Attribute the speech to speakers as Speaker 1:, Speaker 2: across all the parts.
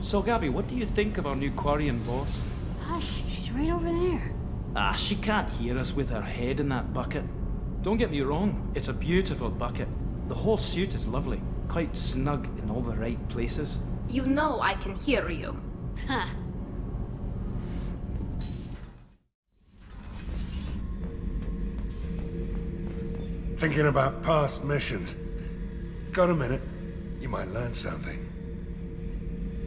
Speaker 1: So Gabby, what do you think of our new Quarian boss?
Speaker 2: Hush, she's right over there.
Speaker 1: Ah, she can't hear us with her head in that bucket. Don't get me wrong, it's a beautiful bucket. The whole suit is lovely, quite snug in all the right places.
Speaker 3: You know I can hear you.
Speaker 2: Ha!
Speaker 4: Thinking about past missions. Got a minute? You might learn something.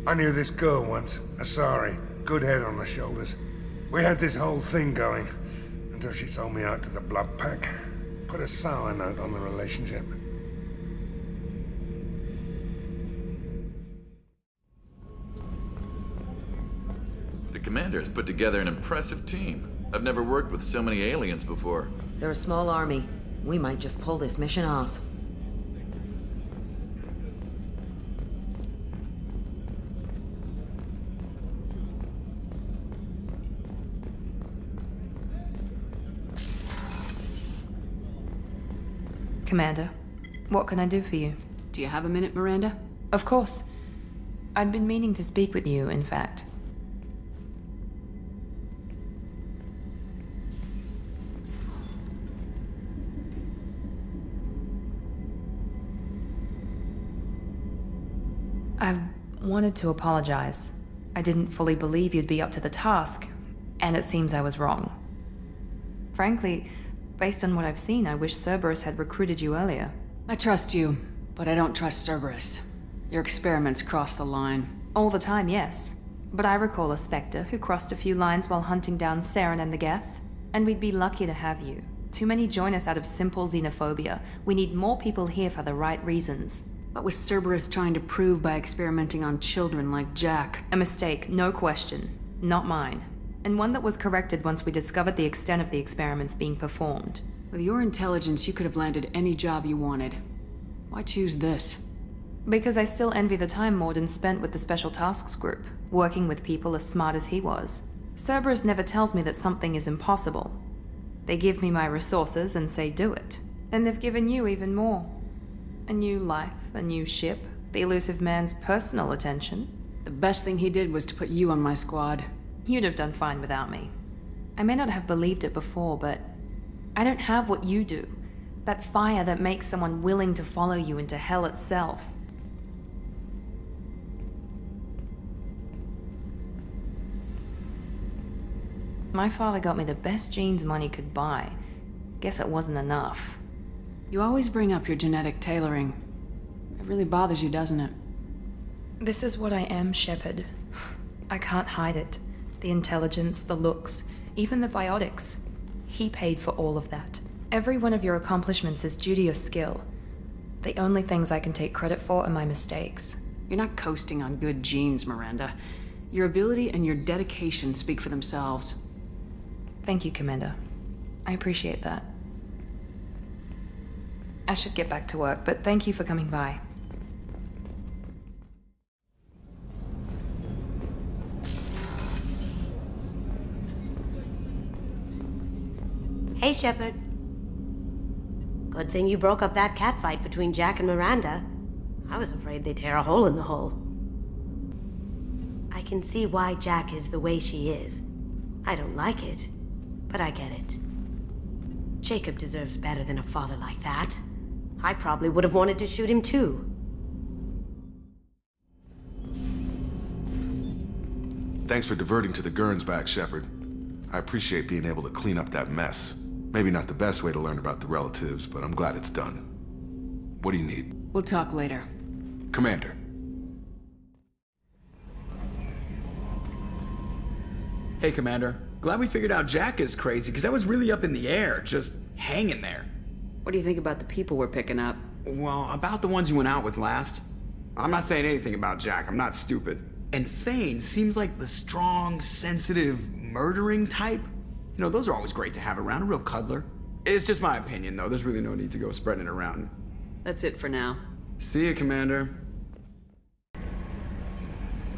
Speaker 4: I knew this girl once, Asari. Good head on her shoulders. We had this whole thing going, until she sold me out to the Blood Pack. Put a sour note on the relationship.
Speaker 5: The commander's put together an impressive team. I've never worked with so many aliens before.
Speaker 6: They're a small army. We might just pull this mission off.
Speaker 7: Commander, what can I do for you?
Speaker 2: Do you have a minute, Miranda?
Speaker 7: Of course. I'd been meaning to speak with you, in fact. I wanted to apologize. I didn't fully believe you'd be up to the task, and it seems I was wrong. Frankly, based on what I've seen, I wish Cerberus had recruited you earlier.
Speaker 2: I trust you, but I don't trust Cerberus. Your experiments cross the line.
Speaker 7: All the time, yes. But I recall a Spectre who crossed a few lines while hunting down Saren and the Geth. And we'd be lucky to have you. Too many join us out of simple xenophobia. We need more people here for the right reasons.
Speaker 2: What was Cerberus trying to prove by experimenting on children like Jack?
Speaker 7: A mistake, no question. Not mine. And one that was corrected once we discovered the extent of the experiments being performed.
Speaker 2: With your intelligence, you could have landed any job you wanted. Why choose this?
Speaker 7: Because I still envy the time Morden spent with the Special Tasks Group, working with people as smart as he was. Cerberus never tells me that something is impossible. They give me my resources and say do it. And they've given you even more. A new life, a new ship, the elusive man's personal attention.
Speaker 2: The best thing he did was to put you on my squad.
Speaker 7: You'd have done fine without me. I may not have believed it before, but I don't have what you do. That fire that makes someone willing to follow you into hell itself. My father got me the best genes money could buy. Guess it wasn't enough.
Speaker 2: You always bring up your genetic tailoring. It really bothers you, doesn't it?
Speaker 7: This is what I am, Shepard. I can't hide it. The intelligence, the looks, even the biotics. He paid for all of that. Every one of your accomplishments is due to your skill. The only things I can take credit for are my mistakes.
Speaker 2: You're not coasting on good genes, Miranda. Your ability and your dedication speak for themselves.
Speaker 7: Thank you, Commander. I appreciate that. I should get back to work, but thank you for coming by.
Speaker 8: Hey, Shepard. Good thing you broke up that catfight between Jack and Miranda. I was afraid they'd tear a hole in the hull. I can see why Jack is the way she is. I don't like it, but I get it. Jacob deserves better than a father like that. I probably would have wanted to shoot him too.
Speaker 9: Thanks for diverting to the Gurns back, Shepard. I appreciate being able to clean up that mess. Maybe not the best way to learn about the relatives, but I'm glad it's done. What do you need?
Speaker 2: We'll talk later.
Speaker 9: Commander.
Speaker 10: Hey, Commander. Glad we figured out Jack is crazy, because that was really up in the air, just hanging there.
Speaker 2: What do you think about the people we're picking up?
Speaker 10: Well, about the ones you went out with last. I'm not saying anything about Jack, I'm not stupid. And Thane seems like the strong, sensitive, murdering type. You know, those are always great to have around, a real cuddler. It's just my opinion, though. There's really no need to go spreading it around.
Speaker 2: That's it for now.
Speaker 10: See you, Commander.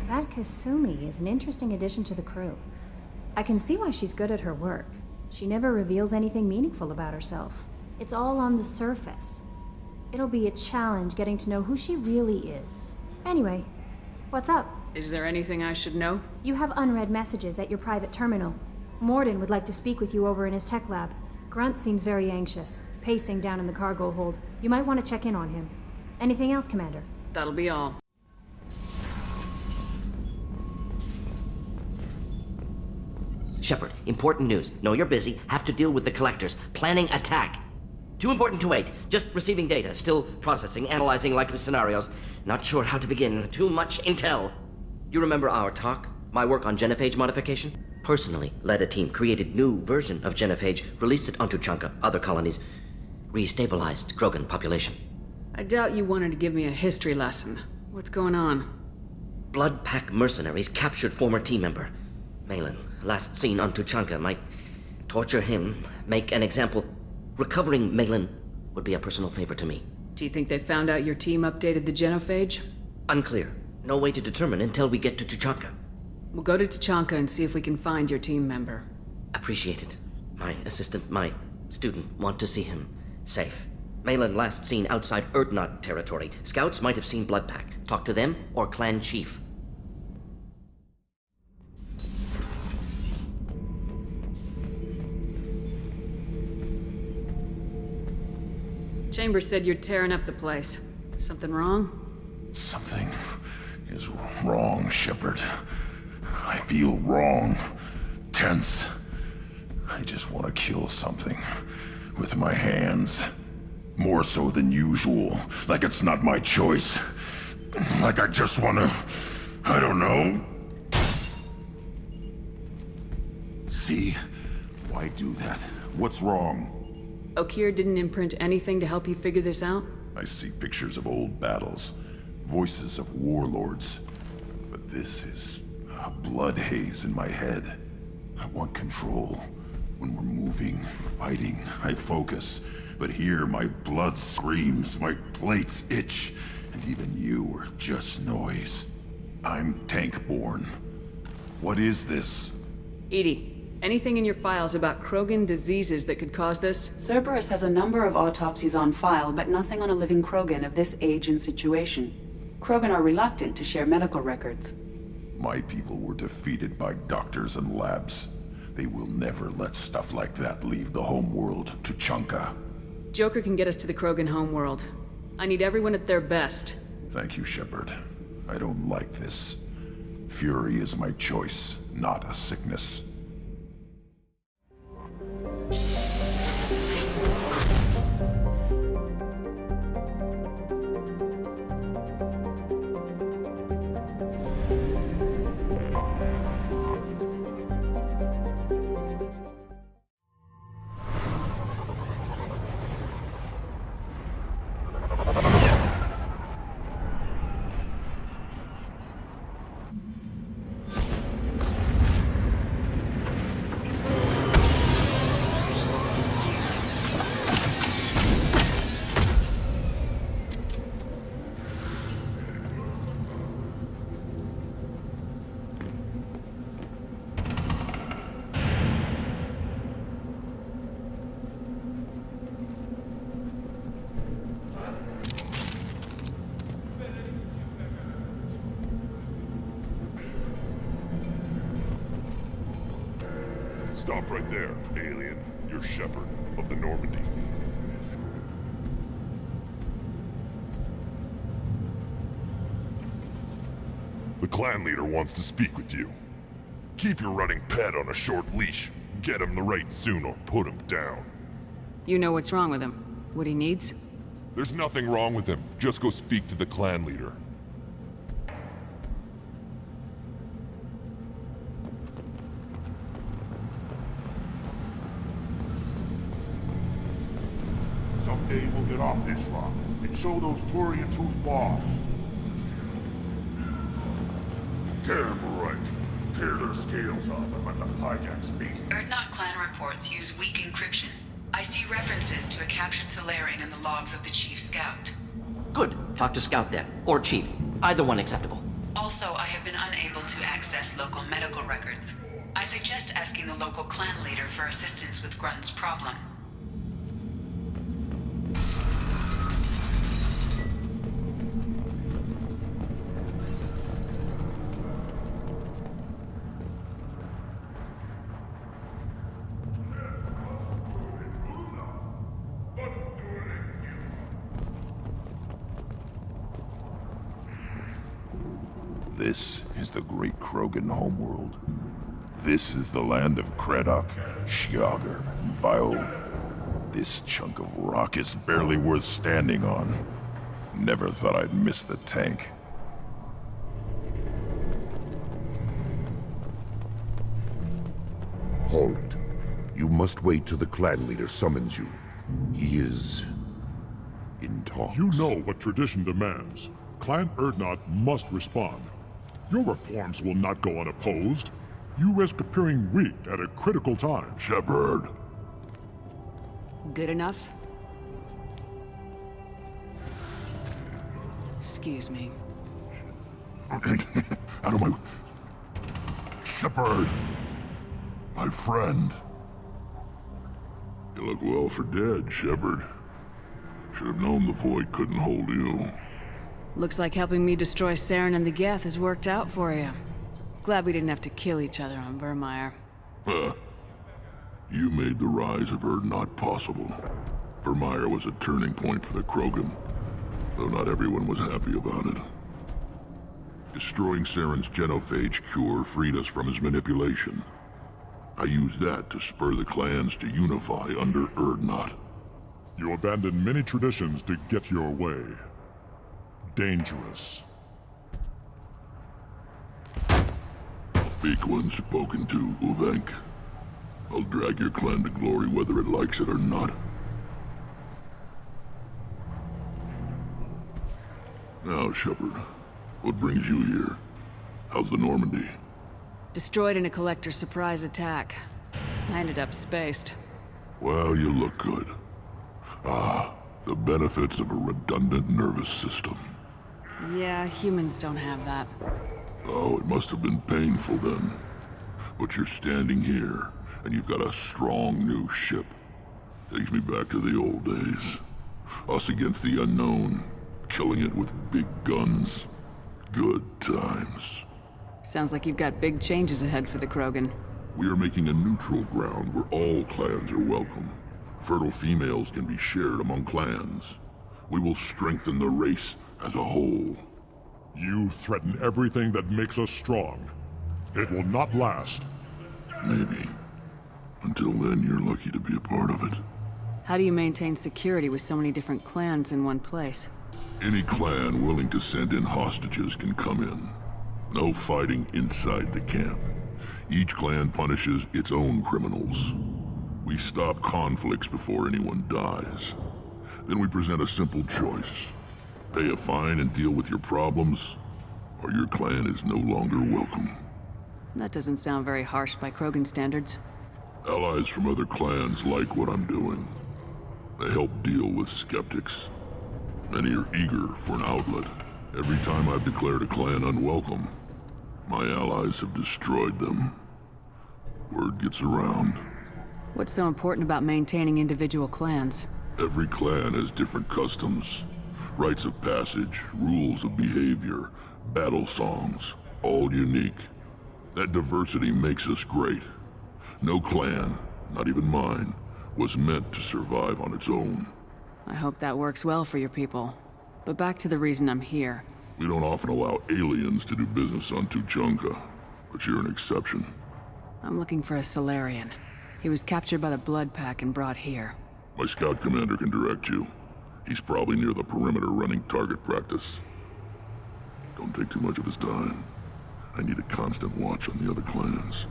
Speaker 11: That Kasumi is an interesting addition to the crew. I can see why she's good at her work. She never reveals anything meaningful about herself. It's all on the surface. It'll be a challenge getting to know who she really is. Anyway, What's up?
Speaker 2: Is there anything I should know?
Speaker 11: You have unread messages at your private terminal. Morden would like to speak with you over in his tech lab. Grunt seems very anxious, pacing down in the cargo hold. You might want to check in on him. Anything else, Commander?
Speaker 2: That'll be all.
Speaker 12: Shepard, important news. Know you're busy. Have to deal with the collectors. Planning attack. Too important to wait. Just receiving data. Still processing, analyzing likely scenarios. Not sure how to begin. Too much intel. You remember our talk? My work on genophage modification? Personally led a team, created new version of genophage, released it onto Chunka, other colonies. Restabilized Krogan population.
Speaker 2: I doubt you wanted to give me a history lesson. What's going on?
Speaker 12: Blood Pack mercenaries captured former team member. Malin, last seen on Tuchanka, might torture him, make an example. Recovering Malin would be a personal favor to me.
Speaker 2: Do you think they found out your team updated the genophage?
Speaker 12: Unclear. No way to determine until we get to Tuchanka.
Speaker 2: We'll go to Tuchanka and see if we can find your team member.
Speaker 12: Appreciate it. My assistant, my student, want to see him safe. Malin last seen outside Erdnot territory. Scouts might have seen Blood Pack. Talk to them or clan chief.
Speaker 2: Chambers said you're tearing up the place. Something wrong?
Speaker 13: Something is wrong, Shepard. I feel wrong. Tense. I just want to kill something. With my hands. More so than usual. Like it's not my choice. Like I just want to... I don't know. See? Why do that? What's wrong?
Speaker 2: Okeer didn't imprint anything to help you figure this out?
Speaker 13: I see pictures of old battles. Voices of warlords. But this is a blood haze in my head. I want control. When we're moving, fighting, I focus. But here, my blood screams, my plates itch, and even you are just noise. I'm tank-born. What is this?
Speaker 2: Edie, anything in your files about Krogan diseases that could cause this?
Speaker 14: Cerberus has a number of autopsies on file, but nothing on a living Krogan of this age and situation. Krogan are reluctant to share medical records.
Speaker 13: My people were defeated by doctors and labs. They will never let stuff like that leave the homeworld to Chunka.
Speaker 2: Joker can get us to the Krogan homeworld. I need everyone at their best.
Speaker 13: Thank you, Shepard. I don't like this. Fury is my choice, not a sickness. Stop right there, alien. You're Shepard, of the Normandy. The clan leader wants to speak with you. Keep your running pet on a short leash. Get him the right soon or put him down.
Speaker 2: You know what's wrong with him? What he needs?
Speaker 13: There's nothing wrong with him. Just go speak to the clan leader. Someday we'll get off this rock and show those Turians who's boss. Terrible right. Tear their scales off and let them hijack space.
Speaker 14: Erdnot clan reports use weak encryption. I see references to a captured Solarian in the logs of the Chief Scout.
Speaker 12: Good. Talk to Scout then. Or Chief. Either one acceptable.
Speaker 14: Also, I have been unable to access local medical records. I suggest asking the local clan leader for assistance with Grunt's problem.
Speaker 13: This is the great Krogan homeworld. This is the land of Kredok, Shiagar, and Vile. This chunk of rock is barely worth standing on. Never thought I'd miss the tank.
Speaker 15: Halt. You must wait till the clan leader summons you. He is in talks.
Speaker 16: You know what tradition demands. Clan Urdnot must respond. Your reforms will not go unopposed. You risk appearing weak at a critical time.
Speaker 13: Shepard.
Speaker 2: Good enough? Excuse me.
Speaker 13: Out of my... Shepard! My friend. You look well for dead, Shepard. Should have known the Void couldn't hold you.
Speaker 2: Looks like helping me destroy Saren and the Geth has worked out for you. Glad we didn't have to kill each other on Vermeer.
Speaker 13: You made the rise of Urdnot possible. Vermeer was a turning point for the Krogan, though not everyone was happy about it. Destroying Saren's genophage cure freed us from his manipulation. I used that to spur the clans to unify under Urdnot.
Speaker 16: You abandoned many traditions to get your way. Dangerous.
Speaker 13: Speak when spoken to, Uvenk. I'll drag your clan to glory whether it likes it or not. Now, Shepard, what brings you here? How's the Normandy?
Speaker 2: Destroyed in a collector surprise attack. I ended up spaced.
Speaker 13: Well, you look good. Ah, the benefits of a redundant nervous system.
Speaker 2: Yeah, humans don't have that.
Speaker 13: Oh, it must have been painful then. But you're standing here, and you've got a strong new ship. Takes me back to the old days. Us against the unknown, killing it with big guns. Good times.
Speaker 2: Sounds like you've got big changes ahead for the Krogan.
Speaker 13: We are making a neutral ground where all clans are welcome. Fertile females can be shared among clans. We will strengthen the race as a whole.
Speaker 16: You threaten everything that makes us strong. It will not last.
Speaker 13: Maybe. Until then, you're lucky to be a part of it.
Speaker 2: How do you maintain security with so many different clans in one place?
Speaker 13: Any clan willing to send in hostages can come in. No fighting inside the camp. Each clan punishes its own criminals. We stop conflicts before anyone dies. Then we present a simple choice. Pay a fine and deal with your problems, or your clan is no longer welcome.
Speaker 2: That doesn't sound very harsh by Krogan standards.
Speaker 13: Allies from other clans like what I'm doing. They help deal with skeptics. Many are eager for an outlet. Every time I've declared a clan unwelcome, my allies have destroyed them. Word gets around.
Speaker 2: What's so important about maintaining individual clans?
Speaker 13: Every clan has different customs, rites of passage, rules of behavior, battle songs, all unique. That diversity makes us great. No clan, not even mine, was meant to survive on its own.
Speaker 2: I hope that works well for your people. But back to the reason I'm here.
Speaker 13: We don't often allow aliens to do business on Tuchanka, but you're an exception.
Speaker 2: I'm looking for a Solarian. He was captured by the Blood Pack and brought here.
Speaker 13: My scout commander can direct you. He's probably near the perimeter running target practice. Don't take too much of his time. I need a constant watch on the other clans.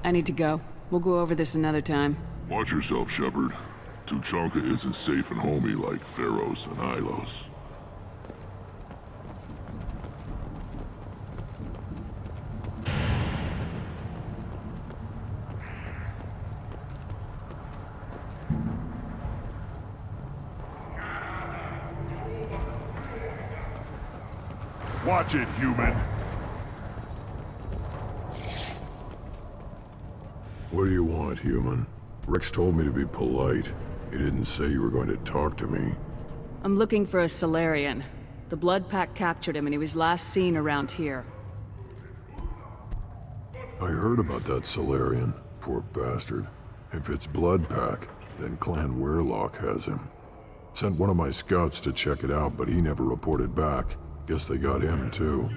Speaker 2: I need to go. We'll go over this another time.
Speaker 13: Watch yourself, Shepard. Tuchanka isn't safe and homey like Pharaohs and Ilos.
Speaker 16: Watch it, human!
Speaker 17: What do you want, human? Rex told me to be polite. He didn't say you were going to talk to me.
Speaker 2: I'm looking for a Solarian. The Blood Pack captured him and he was last seen around here.
Speaker 17: I heard about that Solarian. Poor bastard. If it's Blood Pack, then Clan Weirlock has him. Sent one of my scouts to check it out, but he never reported back. Guess they got him, too.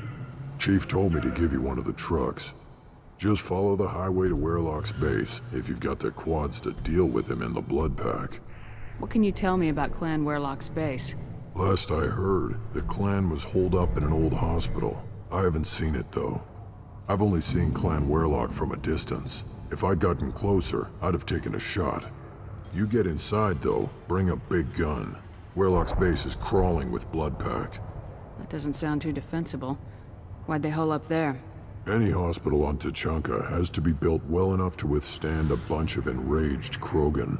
Speaker 17: Chief told me to give you one of the trucks. Just follow the highway to Werlock's base if you've got the quads to deal with him in the blood pack.
Speaker 2: What can you tell me about Clan Werlock's base?
Speaker 17: Last I heard, the clan was holed up in an old hospital. I haven't seen it, though. I've only seen Clan Werlock from a distance. If I'd gotten closer, I'd have taken a shot. You get inside, though, bring a big gun. Werlock's base is crawling with blood pack.
Speaker 2: That doesn't sound too defensible. Why'd they hole up there?
Speaker 17: Any hospital on Tuchanka has to be built well enough to withstand a bunch of enraged Krogan.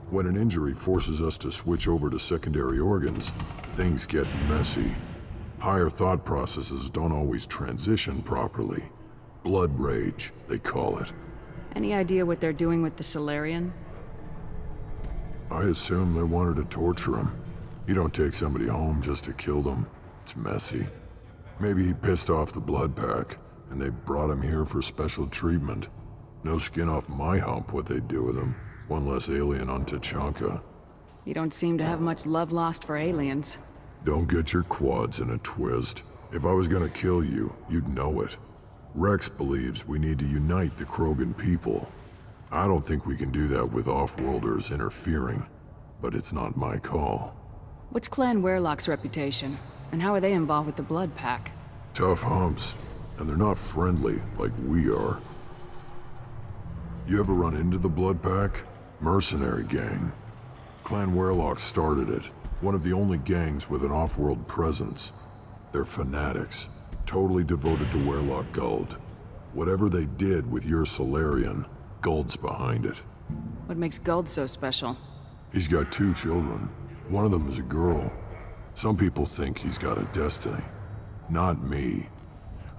Speaker 17: When an injury forces us to switch over to secondary organs, things get messy. Higher thought processes don't always transition properly. Blood rage, they call it.
Speaker 2: Any idea what they're doing with the Solarian?
Speaker 17: I assume they wanted to torture him. You don't take somebody home just to kill them. It's messy. Maybe he pissed off the blood pack, and they brought him here for special treatment. No skin off my hump what they'd do with him. One less alien on Tuchanka.
Speaker 2: You don't seem to have much love lost for aliens.
Speaker 17: Don't get your quads in a twist. If I was gonna kill you, you'd know it. Rex believes we need to unite the Krogan people. I don't think we can do that with off-worlders interfering, but it's not my call.
Speaker 2: What's Clan Werlock's reputation? And how are they involved with the blood pack?
Speaker 17: Tough humps, and they're not friendly like we are. You ever run into the blood pack? Mercenary gang. Clan Werlock started it. One of the only gangs with an off-world presence. They're fanatics, totally devoted to Werlock Guld. Whatever they did with your Solarian, Guld's behind it.
Speaker 2: What makes Guld so special?
Speaker 17: He's got 2 children. One of them is a girl. Some people think he's got a destiny. Not me.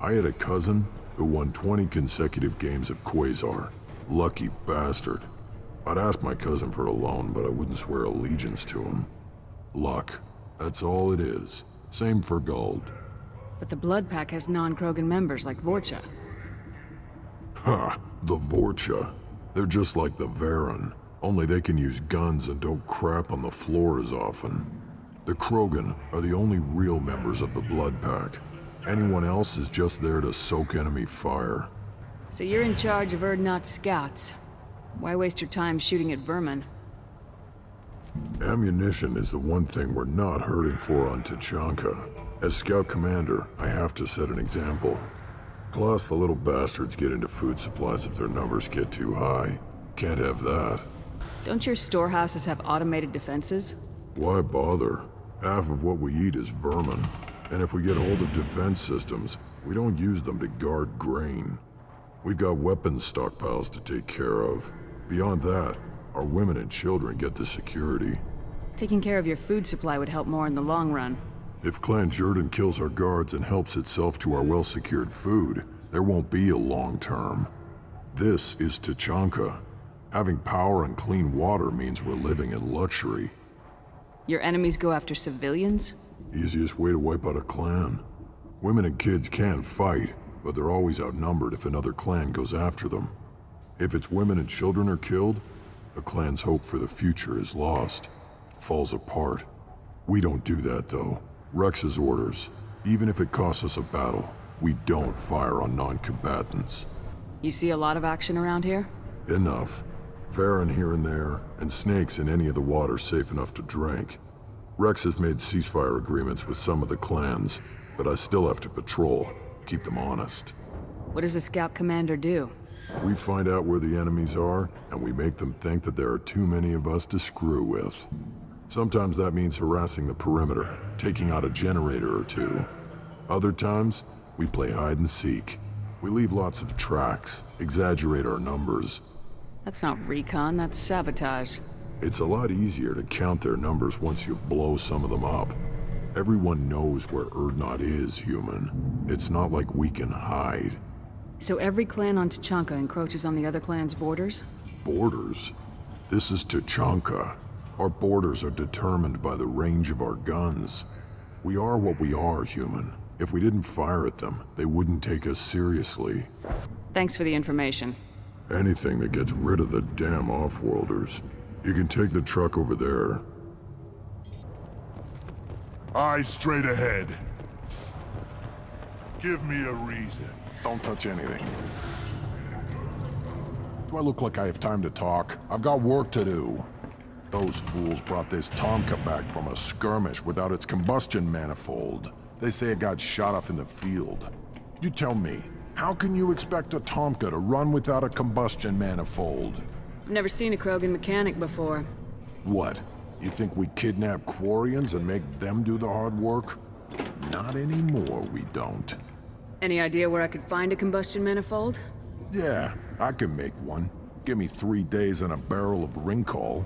Speaker 17: I had a cousin who won 20 consecutive games of Quasar. Lucky bastard. I'd ask my cousin for a loan, but I wouldn't swear allegiance to him. Luck. That's all it is. Same for Guld.
Speaker 2: But the blood pack has non-Krogan members like Vorcha.
Speaker 17: Ha! The Vorcha. They're just like the Varen. Only they can use guns and don't crap on the floor as often. The Krogan are the only real members of the blood pack. Anyone else is just there to soak enemy fire.
Speaker 2: So you're in charge of Urdnot's scouts. Why waste your time shooting at vermin?
Speaker 17: Ammunition is the one thing we're not hurting for on Tuchanka. As scout commander, I have to set an example. Plus, the little bastards get into food supplies if their numbers get too high. Can't have that.
Speaker 2: Don't your storehouses have automated defenses?
Speaker 17: Why bother? Half of what we eat is vermin. And if we get hold of defense systems, we don't use them to guard grain. We've got weapons stockpiles to take care of. Beyond that, our women and children get the security.
Speaker 2: Taking care of your food supply would help more in the long run.
Speaker 17: If Clan Jordan kills our guards and helps itself to our well-secured food, there won't be a long term. This is Tuchanka. Having power and clean water means we're living in luxury.
Speaker 2: Your enemies go after civilians?
Speaker 17: Easiest way to wipe out a clan. Women and kids can fight, but they're always outnumbered if another clan goes after them. If its women and children are killed, a clan's hope for the future is lost. It falls apart. We don't do that, though. Rex's orders. Even if it costs us a battle, we don't fire on non-combatants.
Speaker 2: You see a lot of action around here?
Speaker 17: Enough. Varen here and there, and snakes in any of the water safe enough to drink. Rex has made ceasefire agreements with some of the clans, but I still have to patrol, keep them honest.
Speaker 2: What does a scout commander do?
Speaker 17: We find out where the enemies are, and we make them think that there are too many of us to screw with. Sometimes that means harassing the perimeter, taking out a generator or 2. Other times, we play hide and seek. We leave lots of tracks, exaggerate our numbers.
Speaker 2: That's not recon, that's sabotage.
Speaker 17: It's a lot easier to count their numbers once you blow some of them up. Everyone knows where Urdnot is, human. It's not like we can hide.
Speaker 2: So every clan on Tuchanka encroaches on the other clan's borders?
Speaker 17: Borders? This is Tuchanka. Our borders are determined by the range of our guns. We are what we are, human. If we didn't fire at them, they wouldn't take us seriously.
Speaker 2: Thanks for the information.
Speaker 17: Anything that gets rid of the damn off-worlders. You can take the truck over there.
Speaker 16: Eyes straight ahead. Give me a reason.
Speaker 17: Don't touch anything. Do I look like I have time to talk? I've got work to do. Those fools brought this Tomka back from a skirmish without its combustion manifold. They say it got shot off in the field. You tell me, how can you expect a Tomka to run without a combustion manifold?
Speaker 2: I've never seen a Krogan mechanic before.
Speaker 17: What? You think we kidnap Quarians and make them do the hard work? Not anymore, we don't.
Speaker 2: Any idea where I could find a combustion manifold?
Speaker 17: Yeah, I can make one. Give me 3 days and a barrel of Ringcall.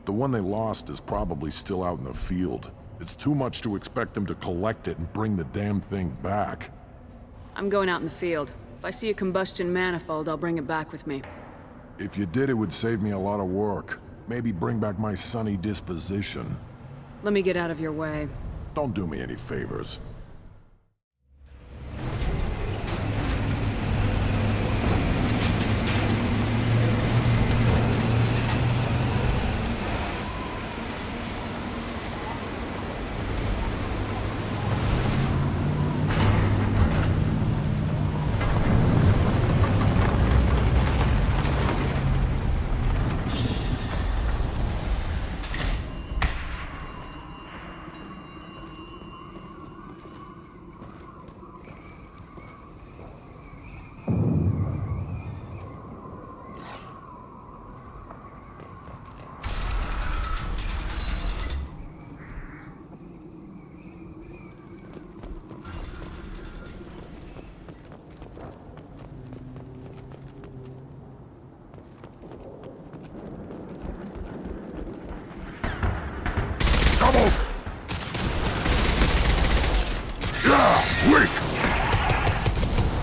Speaker 17: The one they lost is probably still out in the field. It's too much to expect them to collect it and bring the damn thing back.
Speaker 2: I'm going out in the field. If I see a combustion manifold, I'll bring it back with me.
Speaker 17: If you did, it would save me a lot of work. Maybe bring back my sunny disposition.
Speaker 2: Let me get out of your way.
Speaker 17: Don't do me any favors.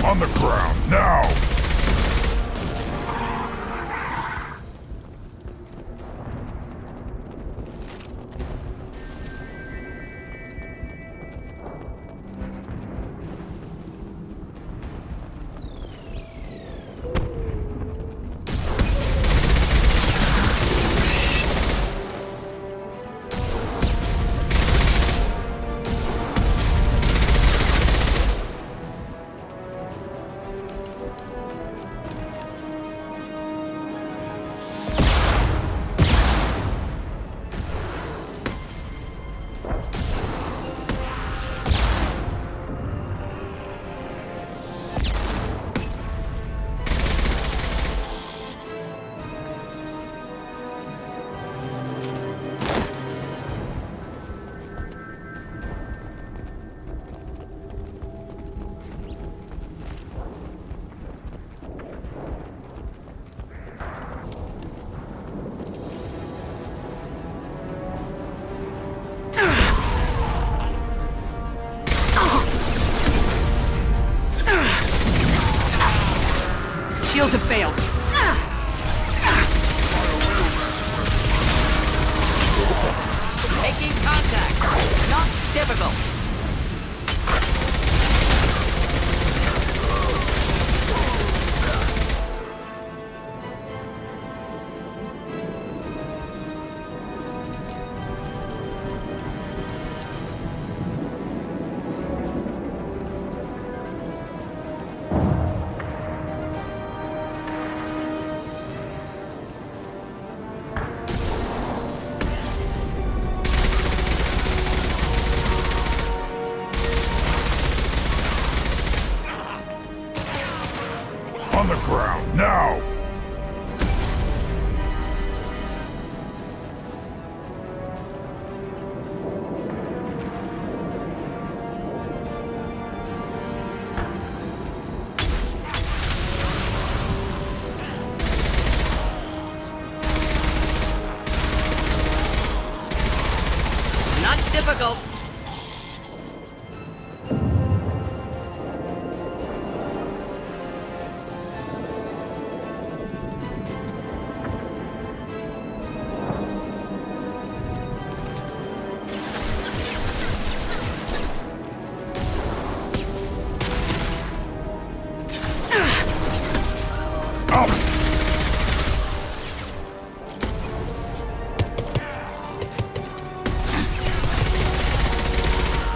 Speaker 16: On the ground, now!
Speaker 2: Shields have failed.
Speaker 12: Making contact. Not difficult.
Speaker 16: On the ground, now!
Speaker 12: Not difficult.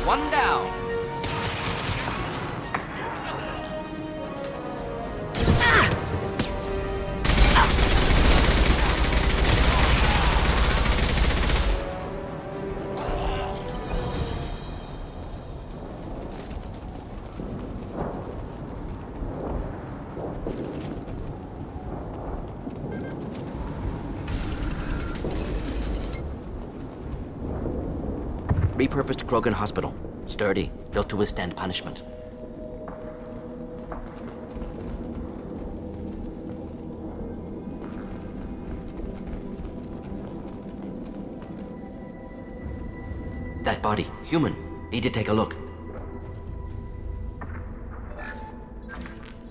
Speaker 12: One down. repurposed Krogan hospital. Sturdy, built to withstand punishment. That body, human. Need to take a look.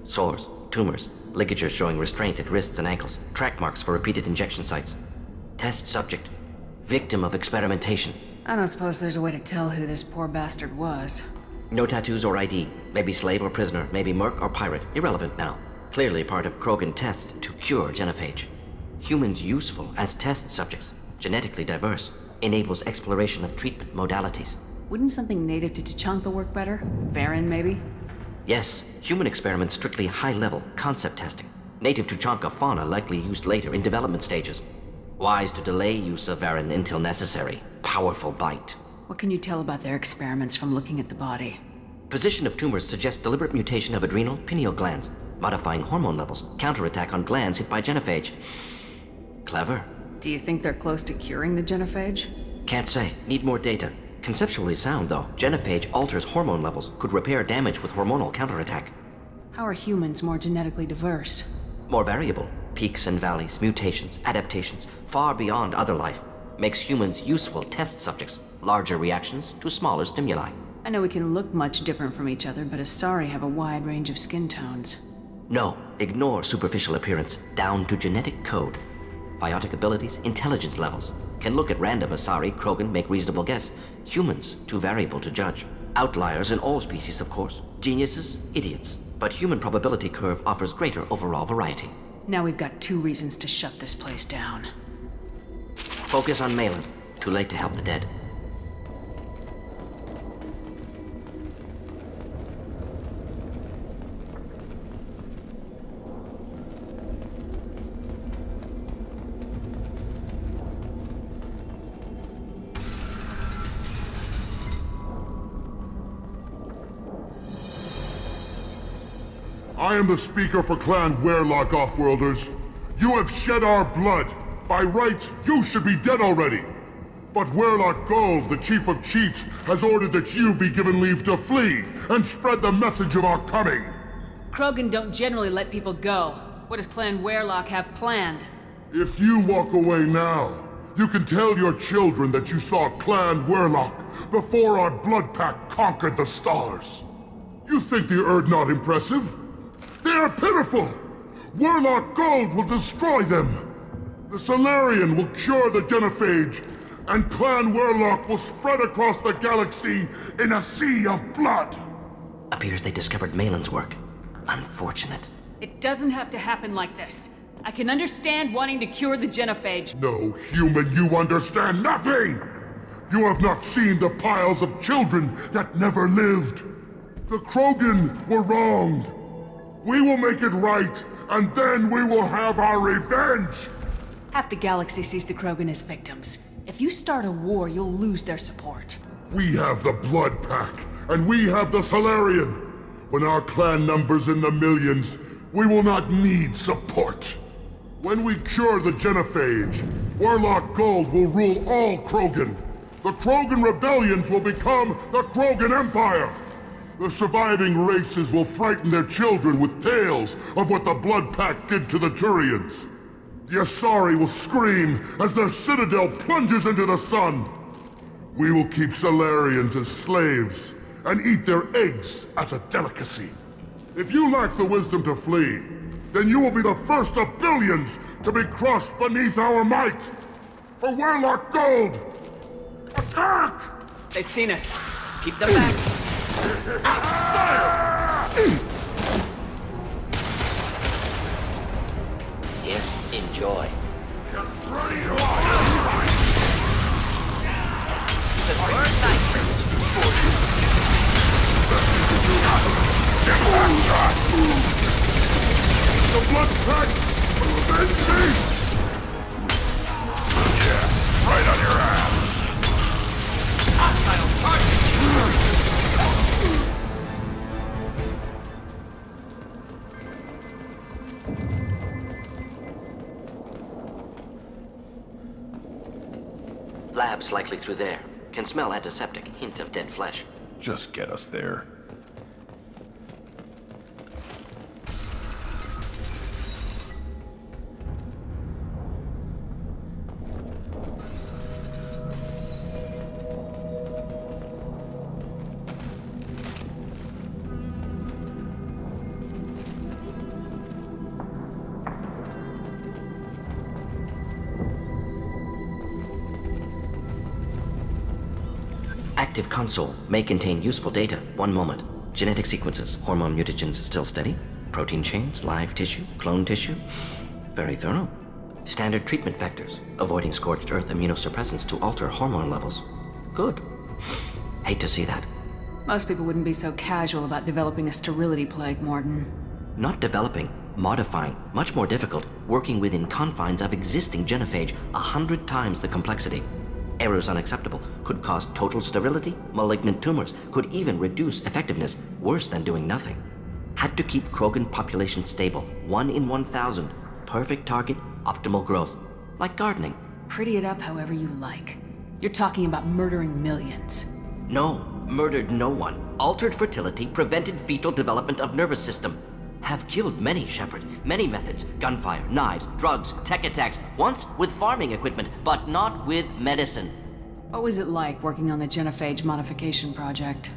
Speaker 12: Sores, tumors, ligatures showing restraint at wrists and ankles, track marks for repeated injection sites. Test subject. Victim of experimentation.
Speaker 2: I don't suppose there's a way to tell who this poor bastard was.
Speaker 12: No tattoos or ID. Maybe slave or prisoner, maybe merc or pirate. Irrelevant now. Clearly part of Krogan tests to cure genophage. Humans useful as test subjects. Genetically diverse. Enables exploration of treatment modalities.
Speaker 2: Wouldn't something native to Tuchanka work better? Varen, maybe?
Speaker 12: Yes, human experiments strictly high-level concept testing. Native Tuchanka fauna likely used later in development stages. Wise to delay use of Varen until necessary. Powerful bite.
Speaker 2: What can you tell about their experiments from looking at the body?
Speaker 12: Position of tumors suggests deliberate mutation of adrenal, pineal glands, modifying hormone levels, counterattack on glands hit by genophage. Clever.
Speaker 2: Do you think they're close to curing the genophage?
Speaker 12: Can't say. Need more data. Conceptually sound, though. Genophage alters hormone levels, could repair damage with hormonal counterattack.
Speaker 2: How are humans more genetically diverse?
Speaker 12: More variable. Peaks and valleys, mutations, adaptations, far beyond other life. Makes humans useful test subjects. Larger reactions to smaller stimuli.
Speaker 2: I know we can look much different from each other, but Asari have a wide range of skin tones.
Speaker 12: No, ignore superficial appearance, down to genetic code. Biotic abilities, intelligence levels. Can look at random Asari, Krogan, make reasonable guess. Humans, too variable to judge. Outliers in all species, of course. Geniuses, idiots. But human probability curve offers greater overall variety.
Speaker 2: Now we've got 2 reasons to shut this place down.
Speaker 12: Focus on Malin. Too late to help the dead.
Speaker 16: I am the speaker for Clan Werlock, Offworlders. You have shed our blood. By rights, you should be dead already. But Werlock Gold, the Chief of Chiefs, has ordered that you be given leave to flee and spread the message of our coming.
Speaker 2: Krogan don't generally let people go. What does Clan Werlock have planned?
Speaker 16: If you walk away now, you can tell your children that you saw Clan Werlock before our blood pact conquered the stars. You think the Erd not impressive? They are pitiful! Werlock Gold will destroy them! The Solarian will cure the genophage, and Clan Werlock will spread across the galaxy in a sea of blood!
Speaker 12: Appears they discovered Malin's work. Unfortunate.
Speaker 2: It doesn't have to happen like this. I can understand wanting to cure the genophage.
Speaker 16: No, human, you understand nothing! You have not seen the piles of children that never lived. The Krogan were wronged. We will make it right, and then we will have our revenge!
Speaker 2: Half the galaxy sees the Krogan as victims. If you start a war, you'll lose their support.
Speaker 16: We have the Blood Pack, and we have the Solarian. When our clan numbers in the millions, we will not need support. When we cure the genophage, Werlock Gold will rule all Krogan. The Krogan rebellions will become the Krogan Empire. The surviving races will frighten their children with tales of what the Blood Pact did to the Turians. The Asari will scream as their citadel plunges into the sun. We will keep Solarians as slaves and eat their eggs as a delicacy. If you lack the wisdom to flee, then you will be the first of billions to be crushed beneath our might. For Werlock Gold, attack!
Speaker 2: They've seen us. Keep them back.
Speaker 12: Here, enjoy.
Speaker 16: The Blood Pact will avenge me!
Speaker 13: Yeah, right on your ass!
Speaker 12: Labs likely through there. Can smell antiseptic, hint of dead flesh.
Speaker 13: Just get us there.
Speaker 12: Active console may contain useful data. One moment. Genetic sequences, hormone mutagens still steady. Protein chains, live tissue, clone tissue. Very thorough. Standard treatment vectors, avoiding scorched earth immunosuppressants to alter hormone levels. Good. Hate to see that.
Speaker 2: Most people wouldn't be so casual about developing a sterility plague, Morton.
Speaker 12: Not developing, modifying, much more difficult, working within confines of existing genophage, 100 times the complexity. Errors unacceptable, could cause total sterility, malignant tumors, could even reduce effectiveness, worse than doing nothing. Had to keep Krogan population stable, 1 in 1,000. Perfect target, optimal growth. Like gardening.
Speaker 2: Pretty it up however you like. You're talking about murdering millions.
Speaker 12: No, murdered no one. Altered fertility, prevented fetal development of nervous system. Have killed many, Shepard. Many methods. Gunfire, knives, drugs, tech attacks. Once with farming equipment, but not with medicine.
Speaker 2: What was it like working on the genophage modification project?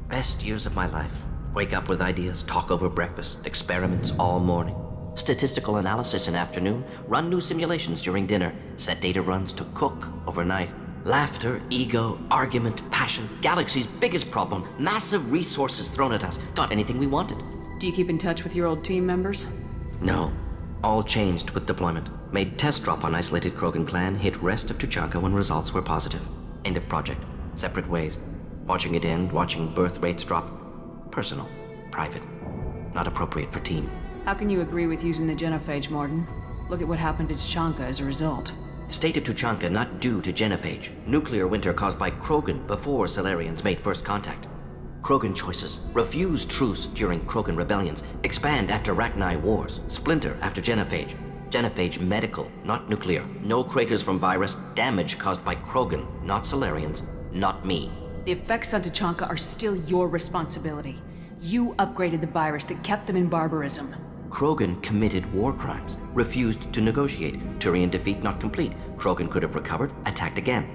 Speaker 12: Best years of my life. Wake up with ideas, talk over breakfast, experiments all morning. Statistical analysis in afternoon, run new simulations during dinner, set data runs to cook overnight. Laughter, ego, argument, passion, galaxy's biggest problem, massive resources thrown at us. Got anything we wanted.
Speaker 2: Do you keep in touch with your old team members?
Speaker 12: No. All changed with deployment. Made test drop on isolated Krogan clan, hit rest of Tuchanka when results were positive. End of project. Separate ways. Watching it end, watching birth rates drop. Personal. Private. Not appropriate for team.
Speaker 2: How can you agree with using the genophage, Morton? Look at what happened to Tuchanka as a result.
Speaker 12: State of Tuchanka not due to genophage. Nuclear winter caused by Krogan before Salarians made first contact. Krogan choices. Refuse truce during Krogan rebellions. Expand after Rachni wars. Splinter after genophage. Genophage medical, not nuclear. No craters from virus. Damage caused by Krogan, not Salarians. Not me.
Speaker 2: The effects on Tuchanka are still your responsibility. You upgraded the virus that kept them in barbarism.
Speaker 12: Krogan committed war crimes. Refused to negotiate. Turian defeat not complete. Krogan could have recovered, attacked again.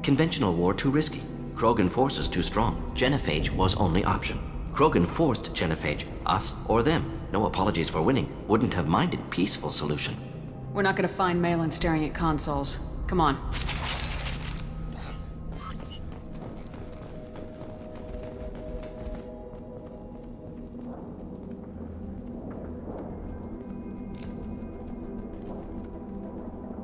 Speaker 12: Conventional war too risky. Krogan forces too strong. Genophage was only option. Krogan forced genophage. Us or them. No apologies for winning. Wouldn't have minded peaceful solution.
Speaker 2: We're not gonna find Malin staring at consoles. Come on.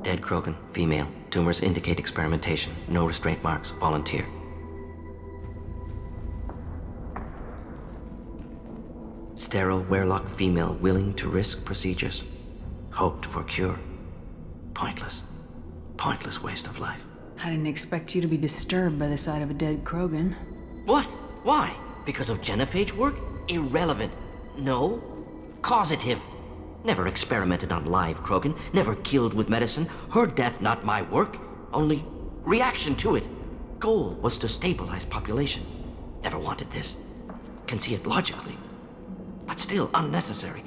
Speaker 12: Dead Krogan, female. Tumors indicate experimentation. No restraint marks. Volunteer. Sterile Werelock female willing to risk procedures. Hoped for cure. Pointless. Pointless waste of life.
Speaker 2: I didn't expect you to be disturbed by the sight of a dead Krogan.
Speaker 12: What? Why? Because of genophage work? Irrelevant. No. Causative. Never experimented on live Krogan. Never killed with medicine. Her death not my work. Only reaction to it. Goal was to stabilize population. Never wanted this. Can see it logically. But still unnecessary.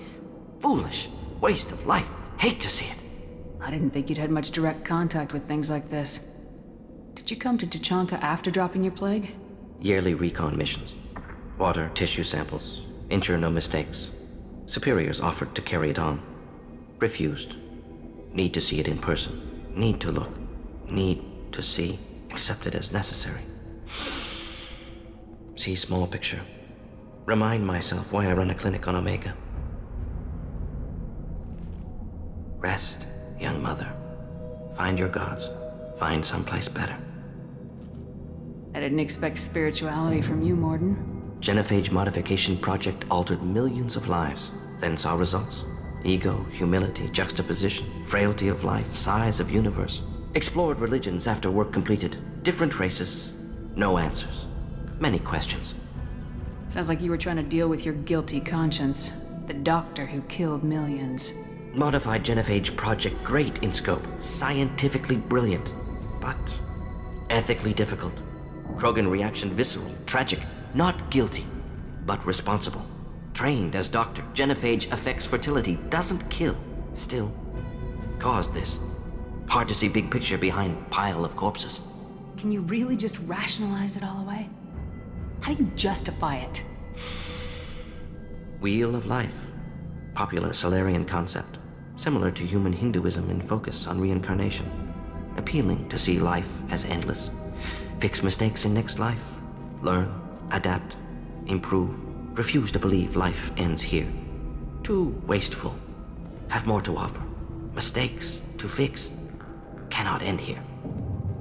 Speaker 12: Foolish. Waste of life. Hate to see it.
Speaker 2: I didn't think you'd had much direct contact with things like this. Did you come to Tuchanka after dropping your plague?
Speaker 12: Yearly recon missions. Water, tissue samples. Ensure no mistakes. Superiors offered to carry it on. Refused. Need to see it in person. Need to look. Need to see. Accepted as necessary. See small picture. Remind myself why I run a clinic on Omega. Rest, young mother. Find your gods. Find someplace better.
Speaker 2: I didn't expect spirituality from you, Morton.
Speaker 12: Genophage modification project altered millions of lives. Then saw results. Ego, humility, juxtaposition, frailty of life, size of universe. Explored religions after work completed. Different races. No answers. Many questions.
Speaker 2: Sounds like you were trying to deal with your guilty conscience. The doctor who killed millions.
Speaker 12: Modified genophage project great in scope. Scientifically brilliant. But ethically difficult. Krogan reaction visceral, tragic, not guilty, but responsible. Trained as doctor, genophage affects fertility, doesn't kill, still caused this. Hard to see big picture behind pile of corpses.
Speaker 2: Can you really just rationalize it all away? How do you justify it?
Speaker 12: Wheel of life. Popular Solarian concept. Similar to human Hinduism in focus on reincarnation. Appealing to see life as endless. Fix mistakes in next life. Learn, adapt, improve. Refuse to believe life ends here. Too wasteful. Have more to offer. Mistakes to fix. Cannot end here.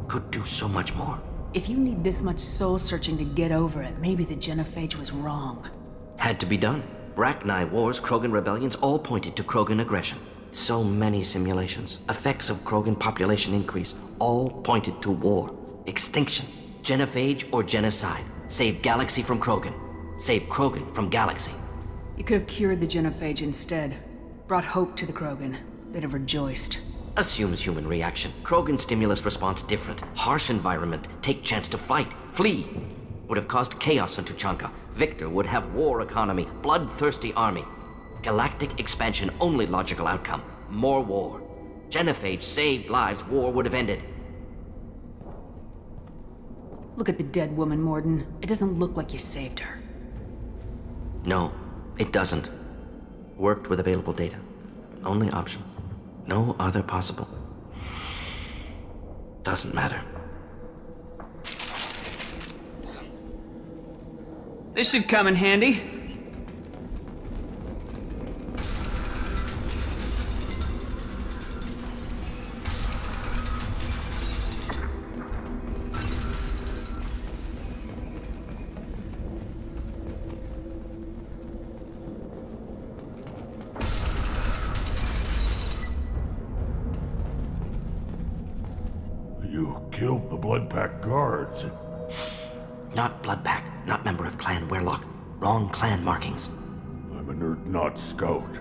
Speaker 12: Could do so much more.
Speaker 2: If you need this much soul searching to get over it, maybe the genophage was wrong.
Speaker 12: Had to be done. Rachni wars, Krogan rebellions, all pointed to Krogan aggression. So many simulations, effects of Krogan population increase, all pointed to war, extinction, genophage or genocide. Save galaxy from Krogan. Save Krogan from galaxy.
Speaker 2: You could have cured the genophage instead. Brought hope to the Krogan. They'd have rejoiced.
Speaker 12: Assumes human reaction. Krogan stimulus response different. Harsh environment. Take chance to fight. Flee. Would have caused chaos on Tuchanka. Victor would have war economy. Bloodthirsty army. Galactic expansion only logical outcome. More war. Genophage saved lives. War would have ended.
Speaker 2: Look at the dead woman, Morden. It doesn't look like you saved her.
Speaker 12: No, it doesn't. Worked with available data. Only option. No other possible. Doesn't matter.
Speaker 2: This should come in handy.
Speaker 16: You killed the Blood Pack guards.
Speaker 12: Not Blood Pack, not member of Clan Werlock. Wrong clan markings.
Speaker 16: I'm a nerd not scout.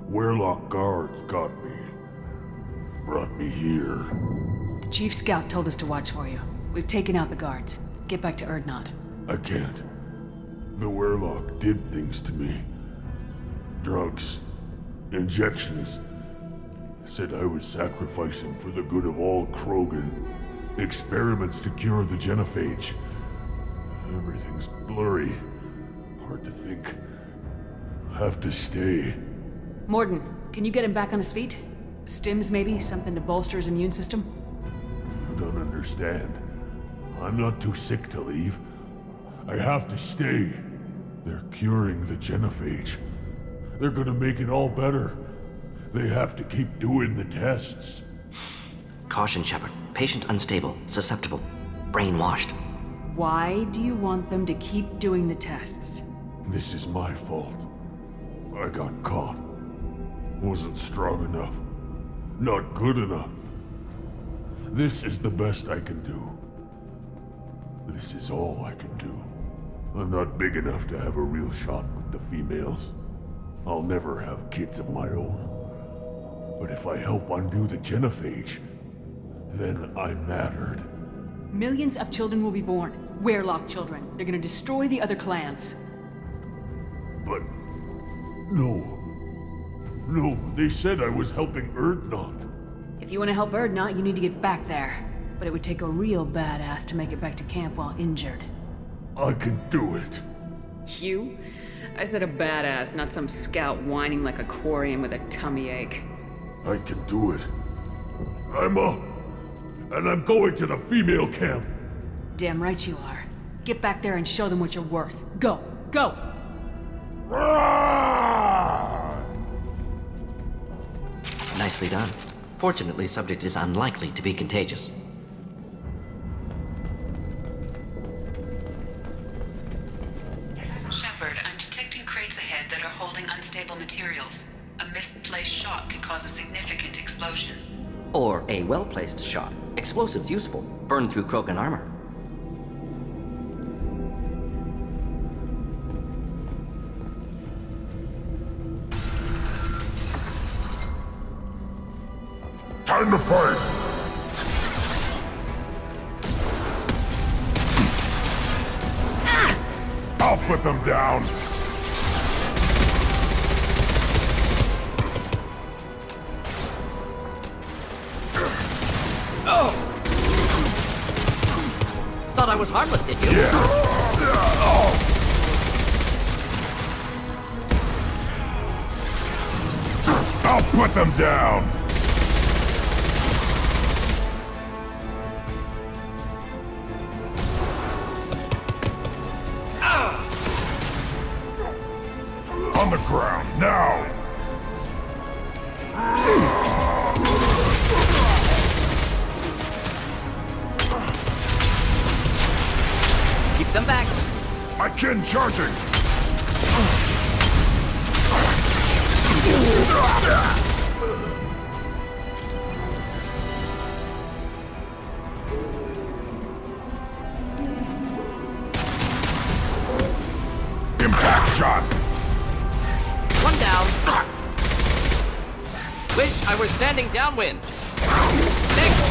Speaker 16: Werlock guards got me. Brought me here.
Speaker 2: The Chief Scout told us to watch for you. We've taken out the guards. Get back to Erdnot.
Speaker 16: I can't. The Werlock did things to me. Drugs. Injections. Said I was sacrificing for the good of all Krogan. Experiments to cure the genophage. Everything's blurry. Hard to think. Have to stay.
Speaker 2: Morden, can you get him back on his feet? Stims, maybe? Something to bolster his immune system?
Speaker 16: You don't understand. I'm not too sick to leave. I have to stay. They're curing the genophage. They're gonna make it all better. They have to keep doing the tests.
Speaker 12: Caution, Shepard. Patient unstable, susceptible, brainwashed.
Speaker 2: Why do you want them to keep doing the tests?
Speaker 16: This is my fault. I got caught. Wasn't strong enough. Not good enough. This is the best I can do. This is all I can do. I'm not big enough to have a real shot with the females. I'll never have kids of my own. But if I help undo the genophage, then I mattered.
Speaker 2: Millions of children will be born. Werlock children. They're gonna destroy the other clans.
Speaker 16: But... No. No, they said I was helping Erdnot.
Speaker 2: If you want to help Erdnot, you need to get back there. But it would take a real badass to make it back to camp while injured.
Speaker 16: I can do it.
Speaker 2: You? I said a badass, not some scout whining like a quarian with a tummy ache.
Speaker 16: I can do it. I'm up. And I'm going to the female camp.
Speaker 2: Damn right you are. Get back there and show them what you're worth. Go! Go!
Speaker 12: Nicely done. Fortunately, subject is unlikely to be contagious.
Speaker 14: Shepard, I'm detecting crates ahead that are holding unstable materials. A misplaced shot could cause a significant explosion.
Speaker 12: Or a well-placed shot. Explosives useful. Burn through Krogan armor.
Speaker 16: Time to fight! I'll put them down.
Speaker 12: Thought I was harmless, did you?
Speaker 16: I'll put them down. On the ground, now!
Speaker 12: Keep them back.
Speaker 16: My kin charging! Impact shot!
Speaker 12: One down. Wish I were standing downwind. Next.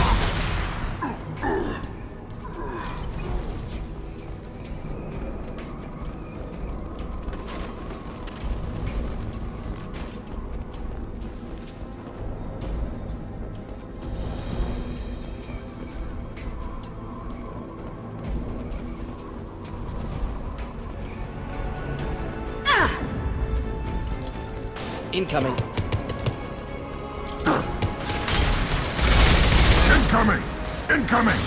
Speaker 12: Incoming.
Speaker 16: Incoming! Incoming!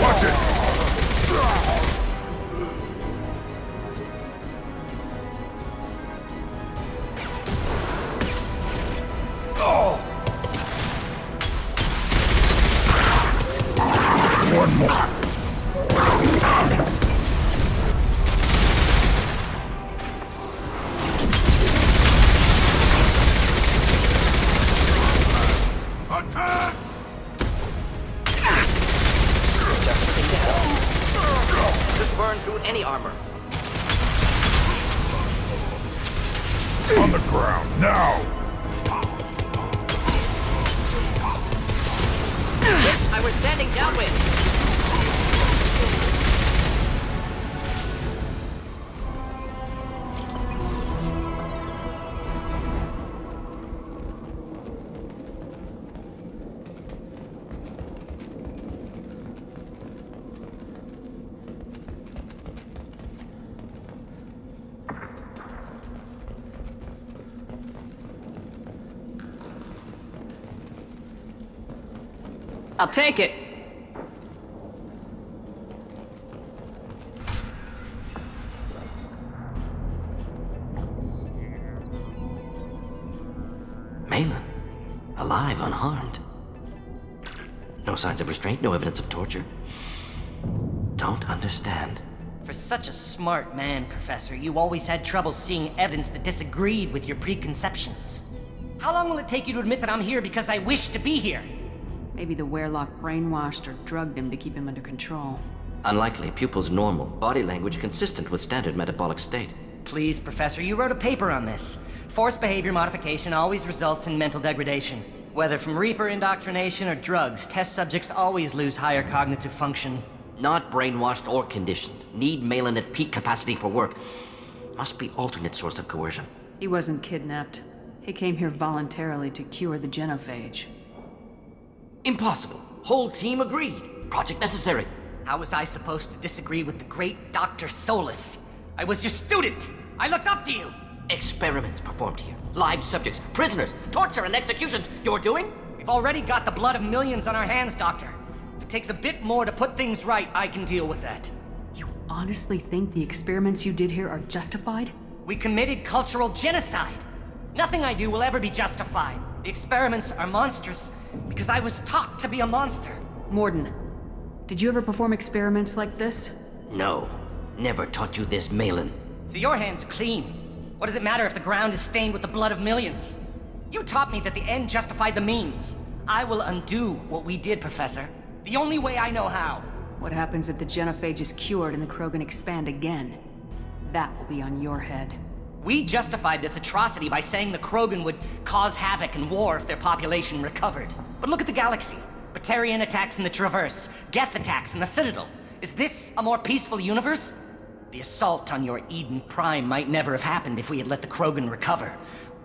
Speaker 16: Watch it! Oh! One more. Attack!
Speaker 12: Just burn through any armor.
Speaker 16: On the ground, now!
Speaker 12: Wish I were standing downwind.
Speaker 2: I'll take it.
Speaker 12: Malin, alive, unharmed. No signs of restraint, no evidence of torture. Don't understand.
Speaker 18: For such a smart man, Professor, you always had trouble seeing evidence that disagreed with your preconceptions. How long will it take you to admit that I'm here because I wish to be here?
Speaker 2: Maybe the Werelock brainwashed or drugged him to keep him under control.
Speaker 12: Unlikely. Pupil's normal. Body language consistent with standard metabolic state.
Speaker 18: Please, Professor, you wrote a paper on this. Forced behavior modification always results in mental degradation. Whether from Reaper indoctrination or drugs, test subjects always lose higher cognitive function.
Speaker 12: Not brainwashed or conditioned. Need Malin at peak capacity for work. Must be alternate source of coercion.
Speaker 2: He wasn't kidnapped. He came here voluntarily to cure the genophage.
Speaker 12: Impossible. Whole team agreed. Project necessary.
Speaker 18: How was I supposed to disagree with the great Dr. Solus? I was your student! I looked up to you!
Speaker 12: Experiments performed here. Live subjects, prisoners, torture and executions. You're doing?
Speaker 18: We've already got the blood of millions on our hands, Doctor. If it takes a bit more to put things right, I can deal with that.
Speaker 2: You honestly think the experiments you did here are justified?
Speaker 18: We committed cultural genocide. Nothing I do will ever be justified. The experiments are monstrous because I was taught to be a monster.
Speaker 2: Morden, did you ever perform experiments like this?
Speaker 12: No. Never taught you this, Malin.
Speaker 18: So your hands are clean. What does it matter if the ground is stained with the blood of millions? You taught me that the end justified the means. I will undo what we did, Professor. The only way I know how.
Speaker 2: What happens if the genophage is cured and the Krogan expand again? That will be on your head.
Speaker 18: We justified this atrocity by saying the Krogan would cause havoc and war if their population recovered. But look at the galaxy. Batarian attacks in the Traverse, Geth attacks in the Citadel. Is this a more peaceful universe? The assault on your Eden Prime might never have happened if we had let the Krogan recover.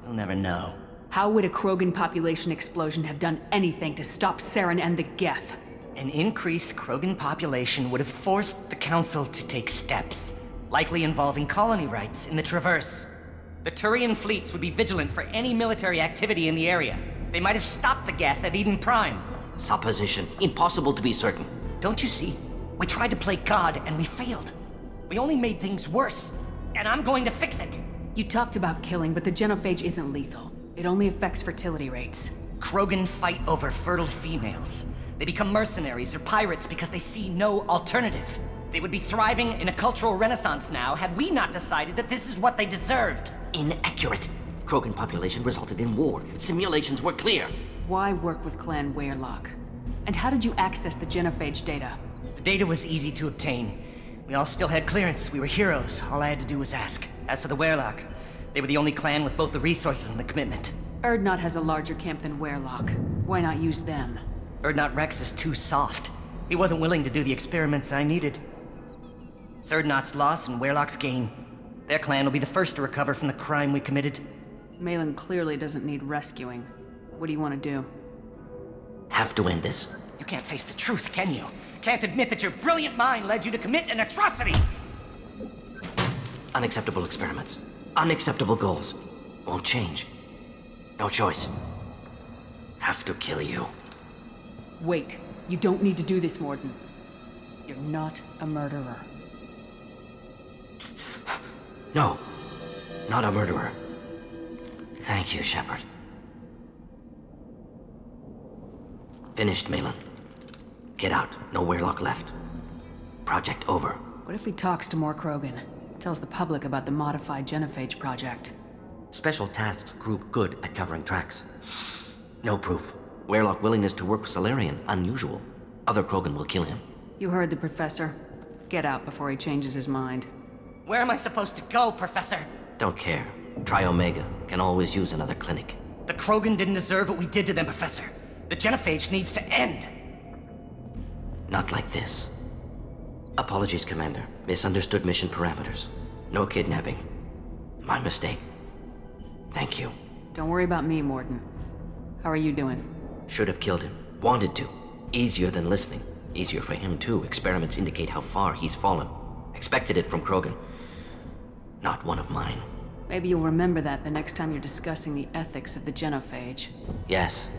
Speaker 18: We'll never know.
Speaker 2: How would a Krogan population explosion have done anything to stop Saren and the Geth?
Speaker 18: An increased Krogan population would have forced the Council to take steps, likely involving colony rights in the Traverse. The Turian fleets would be vigilant for any military activity in the area. They might have stopped the Geth at Eden Prime.
Speaker 12: Supposition. Impossible to be certain.
Speaker 18: Don't you see? We tried to play God and we failed. We only made things worse, and I'm going to fix it.
Speaker 2: You talked about killing, but the genophage isn't lethal. It only affects fertility rates.
Speaker 18: Krogan fight over fertile females. They become mercenaries or pirates because they see no alternative. They would be thriving in a cultural renaissance now had we not decided that this is what they deserved.
Speaker 12: Inaccurate. Krogan population resulted in war. Simulations were clear.
Speaker 2: Why work with Clan Weyrloc? And how did you access the genophage data?
Speaker 18: The data was easy to obtain. We all still had clearance. We were heroes. All I had to do was ask. As for the Weyrloc, they were the only clan with both the resources and the commitment.
Speaker 2: Urdnot has a larger camp than Weyrloc. Why not use them?
Speaker 18: Urdnot Rex is too soft. He wasn't willing to do the experiments I needed. It's Urdnot's loss and Weyrloc's gain. Their clan will be the first to recover from the crime we committed.
Speaker 2: Malin clearly doesn't need rescuing. What do you want to do?
Speaker 12: Have to end this.
Speaker 18: You can't face the truth, can you? Can't admit that your brilliant mind led you to commit an atrocity!
Speaker 12: Unacceptable experiments. Unacceptable goals. Won't change. No choice. Have to kill you.
Speaker 2: Wait. You don't need to do this, Morden. You're not a murderer.
Speaker 12: No. Not a murderer. Thank you, Shepard. Finished, Malin. Get out. No Weyrloc left. Project over.
Speaker 2: What if he talks to more Krogan? Tells the public about the modified genophage project?
Speaker 12: Special Tasks Group good at covering tracks. No proof. Weyrloc willingness to work with Salarian, unusual. Other Krogan will kill him.
Speaker 2: You heard the Professor. Get out before he changes his mind.
Speaker 18: Where am I supposed to go, Professor?
Speaker 12: Don't care. Try Omega. Can always use another clinic.
Speaker 18: The Krogan didn't deserve what we did to them, Professor. The genophage needs to end.
Speaker 12: Not like this. Apologies, Commander. Misunderstood mission parameters. No kidnapping. My mistake. Thank you.
Speaker 2: Don't worry about me, Morden. How are you doing?
Speaker 12: Should have killed him. Wanted to. Easier than listening. Easier for him, too. Experiments indicate how far he's fallen. Expected it from Krogan. Not one of mine.
Speaker 2: Maybe you'll remember that the next time you're discussing the ethics of the genophage.
Speaker 12: Yes.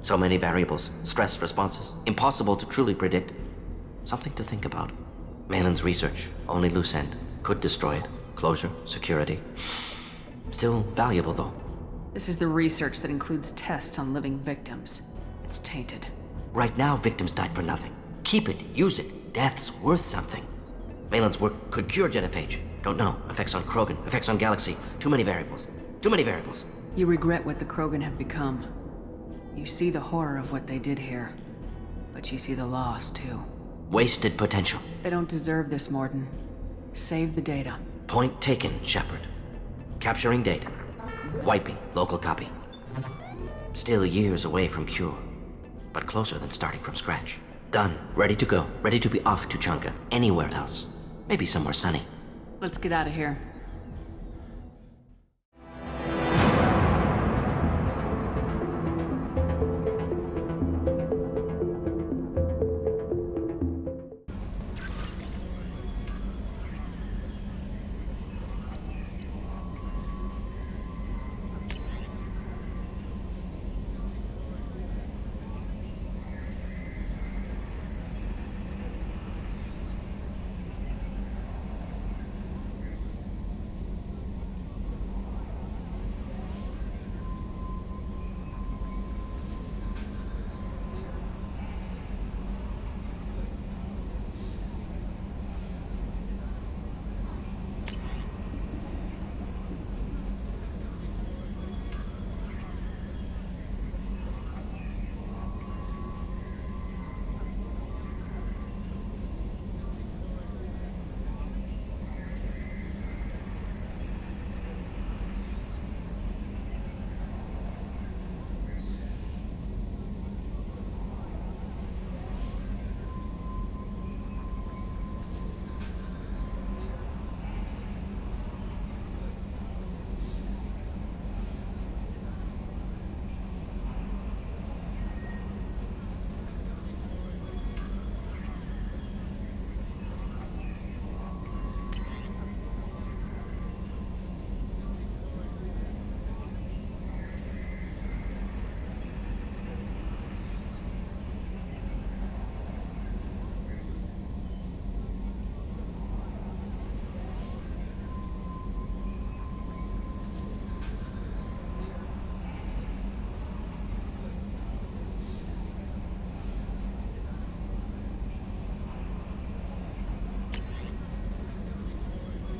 Speaker 12: So many variables. Stress responses. Impossible to truly predict. Something to think about. Malin's research. Only loose end. Could destroy it. Closure. Security. Still valuable, though.
Speaker 2: This is the research that includes tests on living victims. It's tainted.
Speaker 12: Right now, victims died for nothing. Keep it. Use it. Death's worth something. Malin's work could cure genophage. Don't know. Effects on Krogan. Effects on Galaxy. Too many variables. Too many variables.
Speaker 2: You regret what the Krogan have become. You see the horror of what they did here. But you see the loss, too.
Speaker 12: Wasted potential.
Speaker 2: They don't deserve this, Morden. Save the data.
Speaker 12: Point taken, Shepard. Capturing data. Wiping local copy. Still years away from cure. But closer than starting from scratch. Done. Ready to go. Ready to be off to Chunka. Anywhere else. Maybe somewhere sunny.
Speaker 2: Let's get out of here.